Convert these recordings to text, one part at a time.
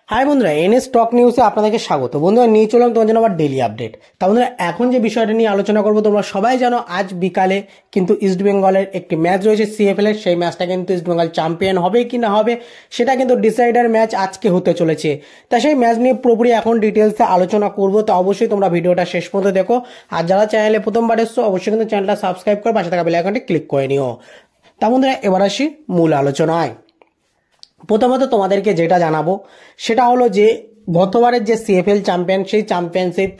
High বন্ধুরা, NS stock নিউজে আপনাদেরকে স্বাগত। বন্ধুরা, নিয়ে চললাম তোমার জন্য আবার ডেইলি আপডেট। তা বন্ধুরা, এখন যে বিষয়টা নিয়ে আলোচনা করবো, তোমরা সবাই জানো আজ বিকালে কিন্তু ইস্ট বেঙ্গলের একটি ম্যাচ রয়েছে সিএফএল এর। সেই ম্যাচটা কিন্তু ইস্ট বেঙ্গল চ্যাম্পিয়ন হবে কি না হবে সেটা কিন্তু ডিসাইডার ম্যাচ আজকে হতে চলেছে। তা সেই ম্যাচ নিয়ে পুরোপুরি এখন ডিটেলসে আলোচনা করবো। তো অবশ্যই তোমরা ভিডিওটা শেষ পর্যন্ত দেখো। আর যারা চ্যানেলে প্রথমবার এসছো অবশ্যই কিন্তু চ্যানেলটা সাবস্ক্রাইব করে পাশে থাকা বেল আইকনটি ক্লিক করে নিও। তা বন্ধুরা, এবার আসি মূল আলোচনায়। প্রথমত তোমাদেরকে যেটা জানাবো সেটা হলো যে গতবারের যে সিএফএল চ্যাম্পিয়ন, সেই চ্যাম্পিয়নশিপ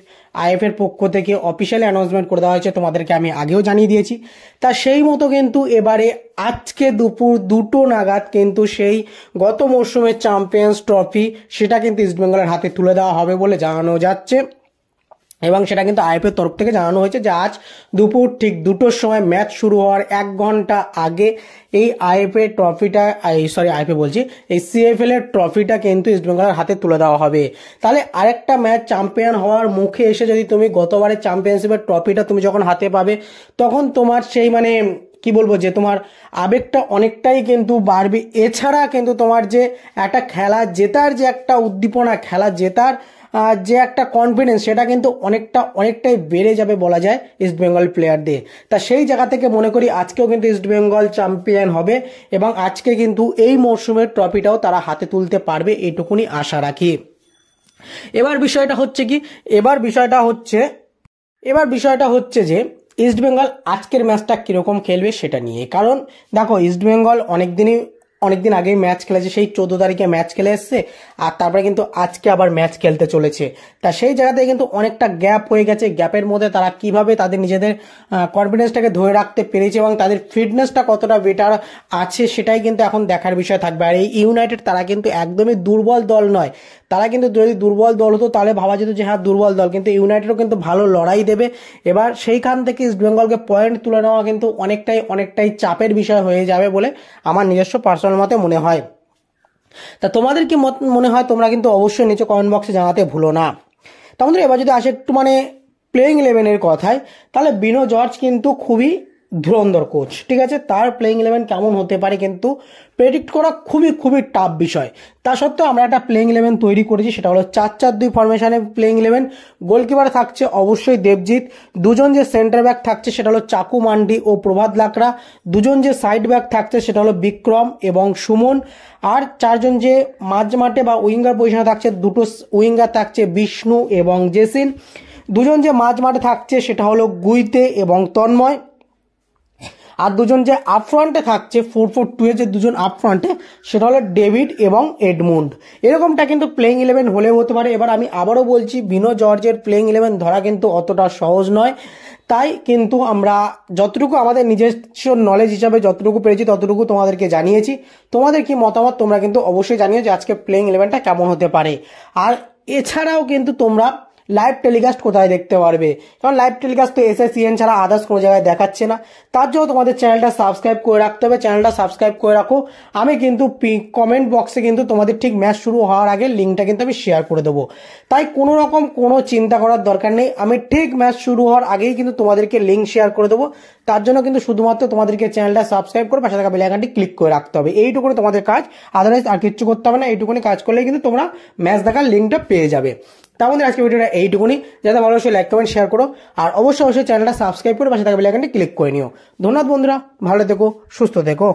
আইএফ এর পক্ষ থেকে অফিসিয়ালি অ্যানাউন্সমেন্ট করে দেওয়া হয়েছে। তোমাদেরকে আমি আগেও জানিয়ে দিয়েছি। তা সেই মতো কিন্তু এবারে আজকে দুপুর 2টো নাগাদ কিন্তু সেই গত মরশুমের চ্যাম্পিয়ন্স ট্রফি সেটা কিন্তু ইস্টবেঙ্গলের হাতে তুলে দেওয়া হবে বলে জানানো যাচ্ছে। এবং সেটা কিন্তু আইএফএর তরফ থেকে জানানো হয়েছে যে আজ দুপুর ঠিক 2টোর সময় ম্যাচ শুরু হওয়ার 1 ঘন্টা আগে এই আইএফএ ট্রফিটা, আইএফএ বলছি, এই সিএফএল এর ট্রফিটা কিন্তু ইস্টবেঙ্গলের হাতে তুলে দেওয়া হবে। তাহলে আরেকটা ম্যাচ চ্যাম্পিয়ন হওয়ার মুখে এসে যদি তুমি গতবারের চ্যাম্পিয়নশিপের ট্রফিটা তুমি যখন হাতে পাবে, তখন তোমার সেই কি বলবো যে তোমার আবেগটা অনেকটাই কিন্তু বাড়বে। এছাড়া কিন্তু তোমার যে একটা খেলা জেতার যে একটা উদ্দীপনা, খেলা জেতার যে একটা কনফিডেন্স, সেটা কিন্তু অনেকটাই বেড়ে যাবে বলা যায় ইস্টবেঙ্গল প্লেয়ারদের। তা সেই জায়গা থেকে মনে করি আজকেও কিন্তু ইস্টবেঙ্গল চ্যাম্পিয়ন হবে এবং আজকে কিন্তু এই মরশুমের ট্রফিটাও তারা হাতে তুলতে পারবে, এইটুকুনি আশা রাখি। এবার বিষয়টা হচ্ছে যে ইস্টবেঙ্গল আজকের ম্যাচটা কিরকম খেলবে সেটা নিয়ে। কারণ দেখো, ইস্টবেঙ্গল অনেকদিন আগেই ম্যাচ খেলেছে, সেই 14 তারিখে ম্যাচ খেলে এসছে, আর তারপরে কিন্তু আজকে আবার ম্যাচ খেলতে চলেছে। তা সেই জায়গাতে কিন্তু অনেকটা গ্যাপ হয়ে গেছে। গ্যাপের মধ্যে তারা কিভাবে তাদের নিজেদের কনফিডেন্সটাকে ধরে রাখতে পেরেছে এবং তাদের ফিটনেসটা কতটা বেটার আছে সেটাই কিন্তু এখন দেখার বিষয় থাকবে। আর এই ইউনাইটেড তারা কিন্তু একদমই দুর্বল দল নয়। তারা কিন্তু যদি দুর্বল দল হতো তাহলে ভাবা যেত যে হ্যাঁ দুর্বল দল, কিন্তু ইউনাইটেডও কিন্তু ভালো লড়াই দেবে। এবার সেইখান থেকে ইস্টবেঙ্গলকে পয়েন্ট তুলে নেওয়া কিন্তু অনেকটাই চাপের বিষয় হয়ে যাবে বলে আমার নিজস্ব পার্সোনাল মতে মনে হয়। তা তোমাদের কি মনে হয় তোমরা কিন্তু অবশ্যই নিচে কমেন্ট বক্সে জানাতে ভুলো না। তা বন্ধুরা, এবার যদি আসে একটু প্লেইং 11-এর কথায়, তাহলে বিনো জর্জ কিন্তু খুবই ধুরন্ধর কোচ, ঠিক আছে। তার প্লেইং 11 কেমন হতে পারে কিন্তু প্রেডিক্ট করা খুবই টাফ বিষয়। তা সত্ত্বেও আমরা একটা প্লেইং 11 তৈরি করেছি, সেটা হলো 4-4-2 ফরমেশনে প্লেইং 11। গোলকিপার থাকছে অবশ্যই দেবজিৎ। দুজন যে সেন্টার ব্যাক থাকছে সেটা হলো চাকু মান্ডি ও প্রভাত লাকড়া। দুজন যে সাইড ব্যাক থাকছে সেটা হলো বিক্রম এবং সুমন। আর 4জন যে মাঝ মাঠে বা উইঙ্গার পজিশনে থাকছে, 2টো উইঙ্গার থাকছে বিষ্ণু এবং জেসিন। দুজন যে মাঝ মাঠে থাকছে সেটা হলো গুইতে এবং তন্ময়। আর দুজন যে আপফ্রন্টে থাকছে 4-4-2 এর যে দুজন আপফ্রন্টে, সেটা হলো ডেভিড এবং এডমুন্ড। এরকমটা কিন্তু প্লেইং 11 হলেও হতে পারে। এবার আমি আবারও বলছি, বিনো জর্জের প্লেইং 11 ধরা কিন্তু অতটা সহজ নয়। তাই কিন্তু আমরা যতটুকু আমাদের নিজস্ব নলেজ হিসাবে যতটুকু পেরেছি ততটুকু তোমাদেরকে জানিয়েছি। তোমাদের কি মতামত তোমরা কিন্তু অবশ্যই জানিও যে আজকে প্লেইং 11টা কেমন হতে পারে। আর এছাড়াও কিন্তু তোমরা লাইভ টেলিকাস্ট কোথায় দেখতে পারবে, কারণ লাইভ টেলিকাস্ট তো এসএসসিএন ছাড়া আদার্স কোনো জায়গায় দেখাচ্ছে না। তার জন্য তোমাদের চ্যানেলটা সাবস্ক্রাইব করে রাখতে হবে। চ্যানেলটা সাবস্ক্রাইব করে রাখো। আমি কিন্তু কমেন্ট বক্সে কিন্তু তোমাদের ঠিক ম্যাচ শুরু হওয়ার আগে লিঙ্কটা কিন্তু আমি শেয়ার করে দেবো। তাই কোনো রকম কোনো চিন্তা করার দরকার নেই, আমি ঠিক ম্যাচ শুরু হওয়ার আগেই কিন্তু তোমাদেরকে লিঙ্ক শেয়ার করে দেবো। তার জন্য কিন্তু শুধুমাত্র তোমাদেরকে চ্যানেলটা সাবস্ক্রাইব করে পাশে থাকা বেল আইকনটি ক্লিক করে রাখতে হবে। এইটুকুনি তোমাদের কাজ, আদারওয়াইজ আর কিচ্ছু করতে হবে না। এইটুকুনি কাজ করলেই কিন্তু তোমরা ম্যাচ দেখার লিঙ্কটা পেয়ে যাবে। তার মধ্যে আজকে ভিডিওটা এইটুকুনি। যাতে ভালো অবশ্যই লাইক কমেন্ট শেয়ার করো, আর অবশ্যই চ্যানেলটা সাবস্ক্রাইব করে পাশে থাকা বেল আইকনটি ক্লিক করে নিও। ধন্যবাদ বন্ধুরা, ভালো থেকো, সুস্থ থেকো।